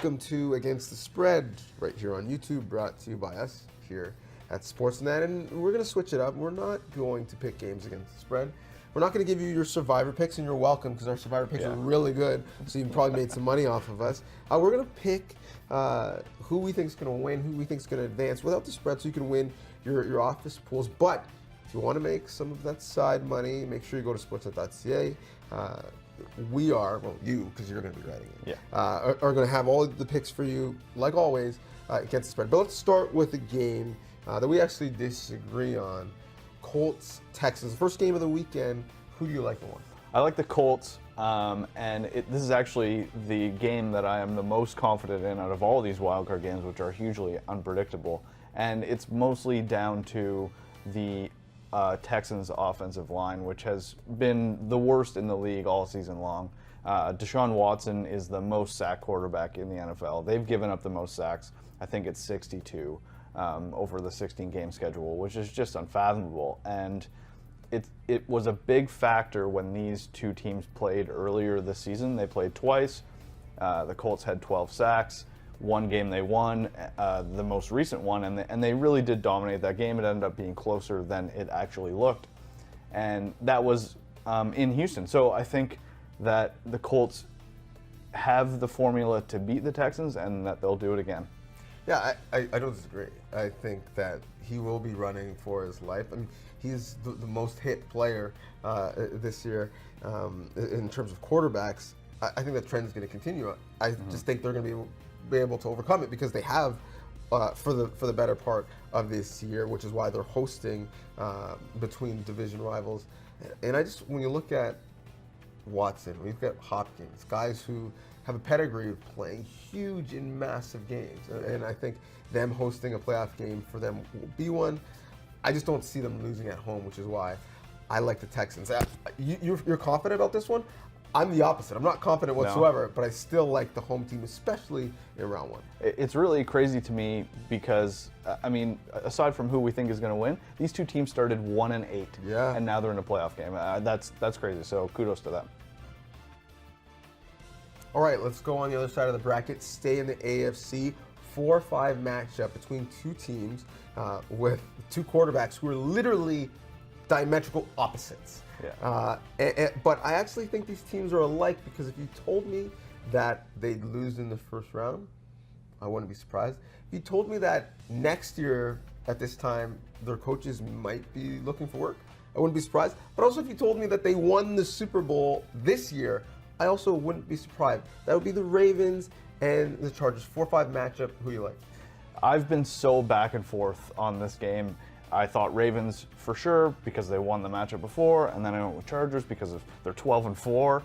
Welcome to Against the Spread, right here on YouTube, brought to you by us here at Sportsnet. And we're going to switch it up. We're not going to pick games against the spread. We're not going to give you your Survivor picks, and you're welcome, because our Survivor picks are really good, so you probably made some money off of us. We're going to pick who we think is going to win, who we think is going to advance without the spread, so you can win your office pools. But if you want to make some of that side money, make sure you go to sportsnet.ca. We are, well, you, because you're going to be writing it, are going to have all the picks for you, like always, against the spread. But let's start with a game that we actually disagree on. Colts, Texans. First game of the weekend. Who do you like more? I like the Colts, and this is actually the game that I am the most confident in out of all these wildcard games, which are hugely unpredictable. And it's mostly down to the Texans offensive line, which has been the worst in the league all season long. Deshaun Watson is the most sacked quarterback in the NFL. They've given up the most sacks. I think it's 62 over the 16-game schedule, which is just unfathomable. And it was a big factor when these two teams played earlier this season. They played twice. The Colts had 12 sacks. One game they won, the most recent one, and they really did dominate that game. It ended up being closer than it actually looked, and that was in Houston. So I think that the Colts have the formula to beat the Texans, and that they'll do it again. Yeah, I don't disagree. I think that he will be running for his life. I mean, he's the most hit player this year in terms of quarterbacks. I think that trend is going to continue. I just think they're going to be able to overcome it, because they have for the better part of this year, which is why they're hosting between division rivals. And when you look at Watson, we've got Hopkins, guys who have a pedigree of playing huge and massive games, and I think them hosting a playoff game for them will be one. I just don't see them losing at home, which is why I like the Texans. You're confident about this one? I'm the opposite. I'm not confident whatsoever, but I still like the home team, especially in round one. It's really crazy to me because, I mean, aside from who we think is going to win, these two teams started 1-8, and now they're in a playoff game. That's crazy, so kudos to them. All right, let's go on the other side of the bracket. Stay in the AFC. 4-5 matchup between two teams with two quarterbacks who are literally diametrical opposites. But I actually think these teams are alike, because if you told me that they'd lose in the first round, I wouldn't be surprised. If you told me that next year at this time their coaches might be looking for work, I wouldn't be surprised. But also if you told me that they won the Super Bowl this year, I also wouldn't be surprised. That would be the Ravens and the Chargers. 4-5 matchup. Who you like? I've been so back and forth on this game. I thought Ravens for sure, because they won the matchup before, and then I went with Chargers because they're 12-4.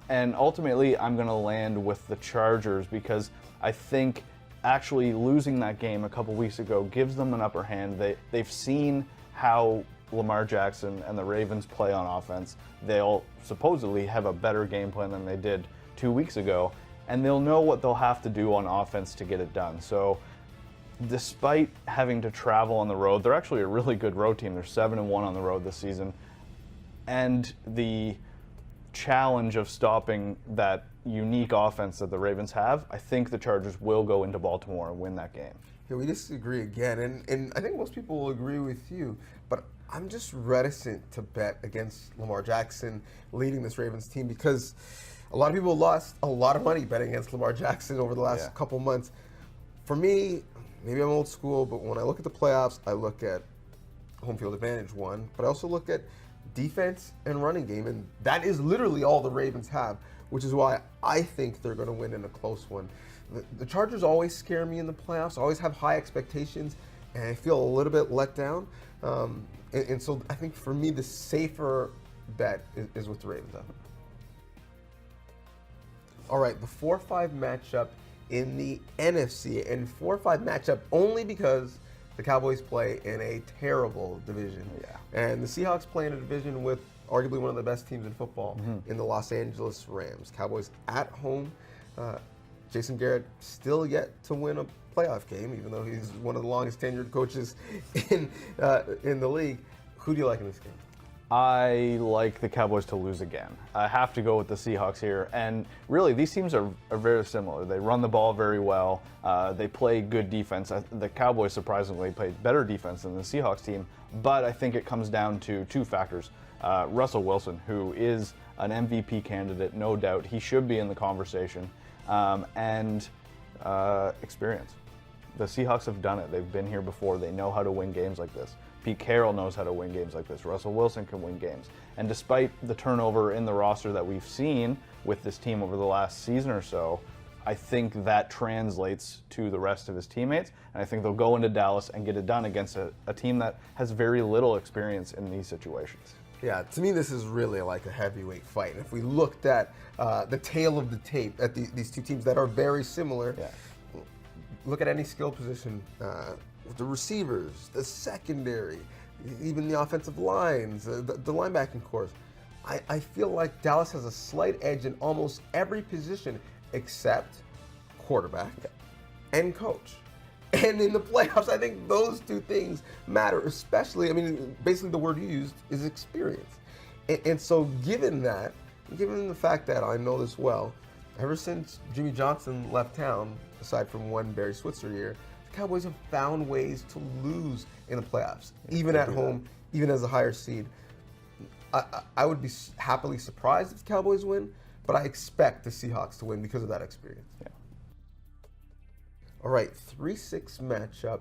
And ultimately, I'm going to land with the Chargers, because I think actually losing that game a couple weeks ago gives them an upper hand. They've seen how Lamar Jackson and the Ravens play on offense. They'll supposedly have a better game plan than they did 2 weeks ago, and they'll know what they'll have to do on offense to get it done. So despite having to travel on the road, they're actually a really good road team. They're 7-1 on the road this season. And the challenge of stopping that unique offense that the Ravens have, I think the Chargers will go into Baltimore and win that game. Yeah, we disagree again, and I think most people will agree with you, but I'm just reticent to bet against Lamar Jackson leading this Ravens team, because a lot of people lost a lot of money betting against Lamar Jackson over the last couple months. For me, maybe I'm old school, but when I look at the playoffs, I look at home field advantage, one, but I also look at defense and running game, and that is literally all the Ravens have, which is why I think they're going to win in a close one. The Chargers always scare me in the playoffs, always have high expectations, and I feel a little bit let down. And so I think for me, the safer bet is with the Ravens. All right, the 4-5 matchup in the NFC, and 4-5 matchup only because the Cowboys play in a terrible division. And the Seahawks play in a division with arguably one of the best teams in football in the Los Angeles Rams. Cowboys at home. Jason Garrett still yet to win a playoff game, even though he's one of the longest tenured coaches in the league. Who do you like in this game? I like the Cowboys to lose again. I have to go with the Seahawks here. And really, these teams are very similar. They run the ball very well. They play good defense. The Cowboys surprisingly played better defense than the Seahawks team. But I think it comes down to two factors. Russell Wilson, who is an MVP candidate, no doubt. He should be in the conversation. And experience. The Seahawks have done it. They've been here before. They know how to win games like this. Pete Carroll knows how to win games like this. Russell Wilson can win games. And despite the turnover in the roster that we've seen with this team over the last season or so, I think that translates to the rest of his teammates. And I think they'll go into Dallas and get it done against a team that has very little experience in these situations. Yeah, to me, this is really like a heavyweight fight. And if we looked at the tail of the tape at these two teams that are very similar, look at any skill position, the receivers, the secondary, even the offensive lines, the linebacking corps. I feel like Dallas has a slight edge in almost every position except quarterback and coach. And in the playoffs, I think those two things matter, especially, I mean, basically the word you used is experience. And so given that, given the fact that I know this well, ever since Jimmy Johnson left town, aside from one Barry Switzer year, the Cowboys have found ways to lose in the playoffs, even at home, even as a higher seed. I would be happily surprised if the Cowboys win, but I expect the Seahawks to win because of that experience. Yeah. All right, 3-6 matchup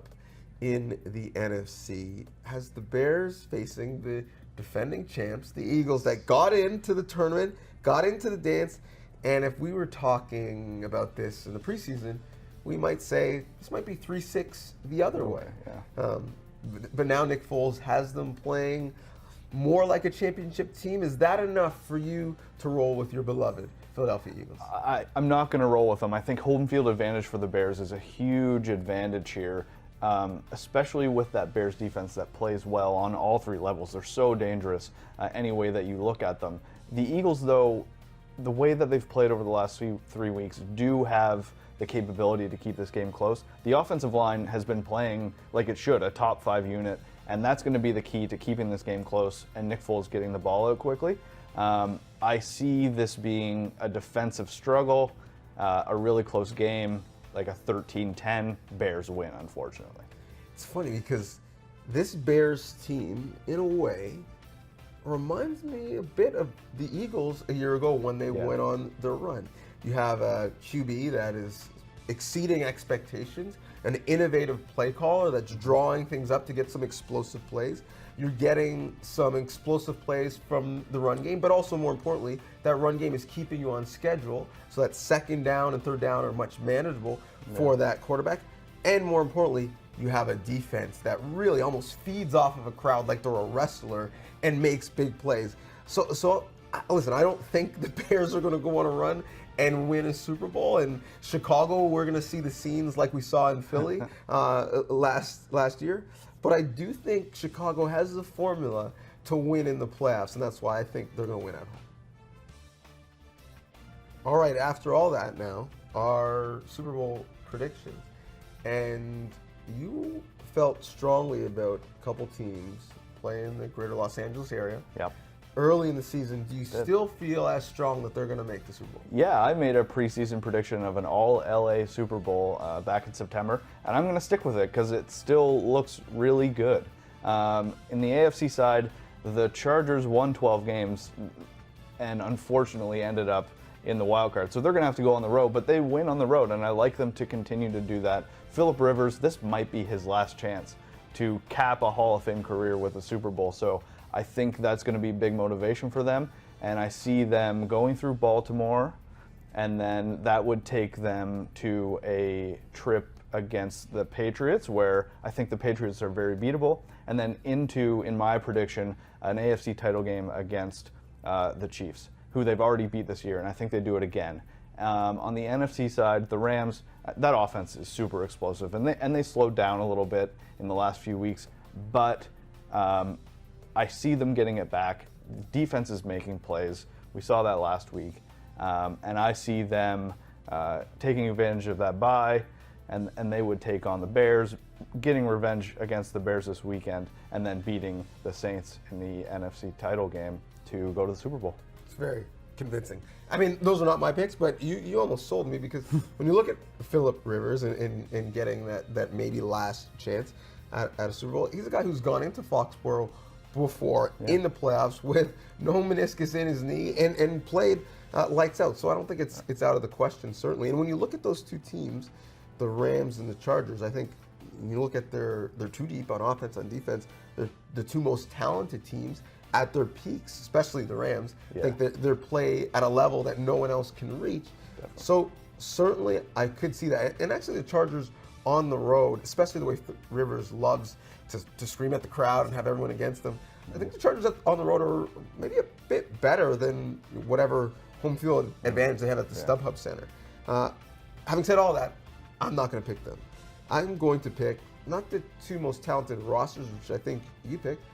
in the NFC has the Bears facing the defending champs, the Eagles, that got into the tournament, got into the dance, and if we were talking about this in the preseason, we might say this might be 3-6 the other way. Yeah. But now Nick Foles has them playing more like a championship team. Is that enough for you to roll with your beloved Philadelphia Eagles? I'm not going to roll with them. I think home field advantage for the Bears is a huge advantage here, especially with that Bears defense that plays well on all three levels. They're so dangerous any way that you look at them. The Eagles, though, the way that they've played over the last 3 weeks, do have the capability to keep this game close. The offensive line has been playing like it should, a top 5 unit, and that's going to be the key to keeping this game close and Nick Foles getting the ball out quickly. I see this being a defensive struggle, a really close game, like a 13-10 Bears win, unfortunately. It's funny because this Bears team, in a way, reminds me a bit of the Eagles a year ago when they went on their run. You have a QB that is exceeding expectations, an innovative play caller that's drawing things up to get some explosive plays. You're getting some explosive plays from the run game, but also more importantly, that run game is keeping you on schedule so that second down and third down are much manageable for that quarterback. And more importantly, you have a defense that really almost feeds off of a crowd like they're a wrestler and makes big plays. So listen, I don't think the Bears are going to go on a run and win a Super Bowl. In Chicago, we're going to see the scenes like we saw in Philly last year. But I do think Chicago has the formula to win in the playoffs, and that's why I think they're going to win at home. All right, after all that now, our Super Bowl predictions. And you felt strongly about a couple teams playing in the greater Los Angeles area. Yep. Early in the season, do you still feel as strong that they're going to make the Super Bowl? Yeah, I made a preseason prediction of an all-LA Super Bowl back in September, and I'm going to stick with it because it still looks really good. In the AFC side, the Chargers won 12 games and unfortunately ended up in the Wildcard. So they're going to have to go on the road, but they win on the road, and I like them to continue to do that. Phillip Rivers, this might be his last chance to cap a Hall of Fame career with a Super Bowl. So I think that's going to be big motivation for them, and I see them going through Baltimore, and then that would take them to a trip against the Patriots, where I think the Patriots are very beatable, and then into, in my prediction, an AFC title game against the Chiefs, who they've already beat this year, and I think they do it again. On the NFC side, the Rams, that offense is super explosive, and they slowed down a little bit in the last few weeks, but I see them getting it back. Defense is making plays. We saw that last week. And I see them taking advantage of that bye, and they would take on the Bears. getting revenge against the Bears this weekend and then beating the Saints in the NFC title game to go to the Super Bowl. It's very convincing. I mean, those are not my picks, but you almost sold me, because when you look at Phillip Rivers and getting that maybe last chance at a Super Bowl, he's a guy who's gone into Foxborough before in the playoffs with no meniscus in his knee and played lights out. So I don't think it's out of the question, certainly. And when you look at those two teams, the Rams and the Chargers, I think you look at they're too deep on offense, on defense. They're the two most talented teams at their peaks, especially the Rams. I think that they're play at a level that no one else can reach. Definitely. So certainly I could see that. And actually the Chargers on the road, especially the way Rivers loves to scream at the crowd and have everyone against them, I think the Chargers on the road are maybe a bit better than whatever home field advantage they have at the StubHub Center. Having said all that, I'm not going to pick them. I'm going to pick not the two most talented rosters, which I think you picked.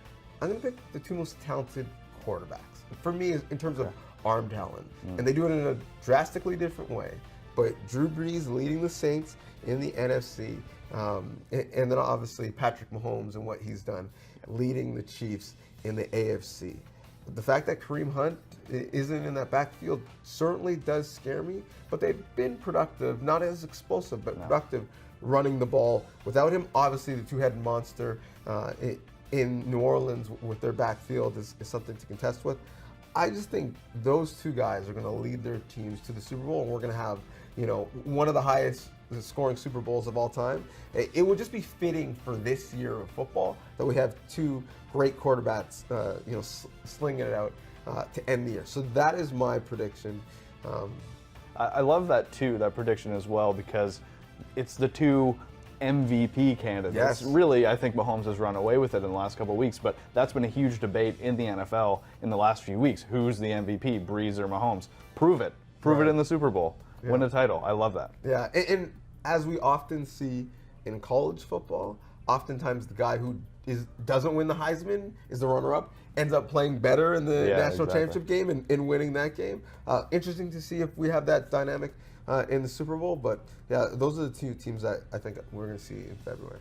I'm going to pick the two most talented quarterbacks. For me, in terms of arm talent. And they do it in a drastically different way. But Drew Brees leading the Saints in the NFC, and then obviously Patrick Mahomes and what he's done leading the Chiefs in the AFC. The fact that Kareem Hunt isn't in that backfield certainly does scare me, but they've been productive, not as explosive, but productive running the ball. Without him, obviously the two-headed monster in New Orleans with their backfield is something to contest with. I just think those two guys are going to lead their teams to the Super Bowl, and we're going to have, one of the highest scoring Super Bowls of all time. It would just be fitting for this year of football that we have two great quarterbacks, slinging it out to end the year. So that is my prediction. I love that too, that prediction as well, because it's the two MVP candidates. Yes. Really, I think Mahomes has run away with it in the last couple of weeks, but that's been a huge debate in the NFL in the last few weeks. Who's the MVP, Brees or Mahomes? Prove it. Prove it in the Super Bowl. Win a title. I love that. Yeah, and as we often see in college football, oftentimes the guy who doesn't win the Heisman is the runner-up, ends up playing better in the national championship game and winning that game. Interesting to see if we have that dynamic in the Super Bowl, but yeah, those are the two teams that I think we're going to see in February.